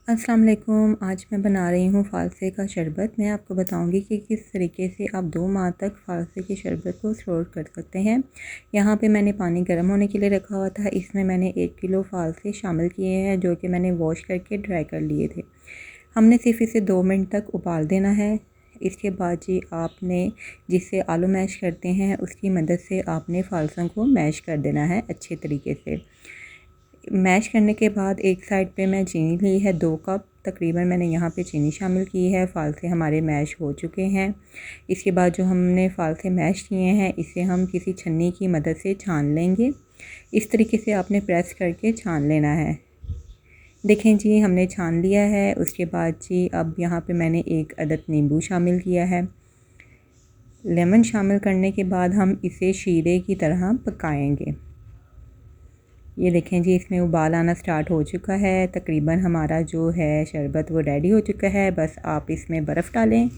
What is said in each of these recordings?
अस्सलाम वालेकुम। आज मैं बना रही हूँ फ़ालसे का शरबत। मैं आपको बताऊँगी कि किस तरीके से आप 2 माह तक फ़ालसे के शरबत को स्टोर कर सकते हैं। यहाँ पे मैंने पानी गर्म होने के लिए रखा हुआ था। इसमें मैंने 1 किलो फ़ालसे शामिल किए हैं जो कि मैंने वॉश करके ड्राई कर लिए थे। हमने सिर्फ इसे 2 मिनट तक उबाल देना है। इसके बाद जी आपने जिससे आलू मैश करते हैं उसकी मदद से आपने फ़ालसों को मैश कर देना है अच्छे तरीके से। मैश करने के बाद एक साइड पे मैं चीनी ली है 2 कप तकरीबन मैंने यहाँ पे चीनी शामिल की है। फ़ालसे हमारे मैश हो चुके हैं। इसके बाद जो हमने फ़ालसे मैश किए हैं इसे हम किसी छन्नी की मदद से छान लेंगे। इस तरीके से आपने प्रेस करके छान लेना है। देखें जी हमने छान लिया है। उसके बाद जी अब यहाँ पे मैंने 1 अदद नींबू शामिल किया है। लेमन शामिल करने के बाद हम इसे शीरे की तरह पकाएंगे। ये देखें जी इसमें उबाल आना स्टार्ट हो चुका है। तकरीबन हमारा जो है शरबत वो रेडी हो चुका है। बस आप इसमें बर्फ़ डालें,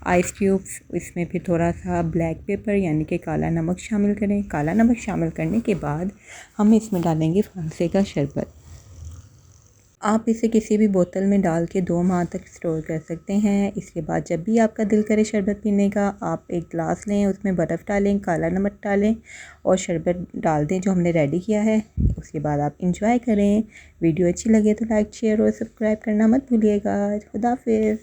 आइस क्यूब्स, इसमें फिर थोड़ा सा ब्लैक पेपर यानी कि काला नमक शामिल करें। काला नमक शामिल करने के बाद हम इसमें डालेंगे फ़ालसे का शरबत। आप इसे किसी भी बोतल में डाल के 2 माह तक स्टोर कर सकते हैं। इसके बाद जब भी आपका दिल करे शरबत पीने का आप एक गिलास लें, उसमें बर्फ़ डालें, काला नमक डालें और शरबत डाल दें जो हमने रेडी किया है। उसके बाद आप इंजॉय करें। वीडियो अच्छी लगे तो लाइक शेयर और सब्सक्राइब करना मत भूलिएगा। खुदा हाफ़िज़।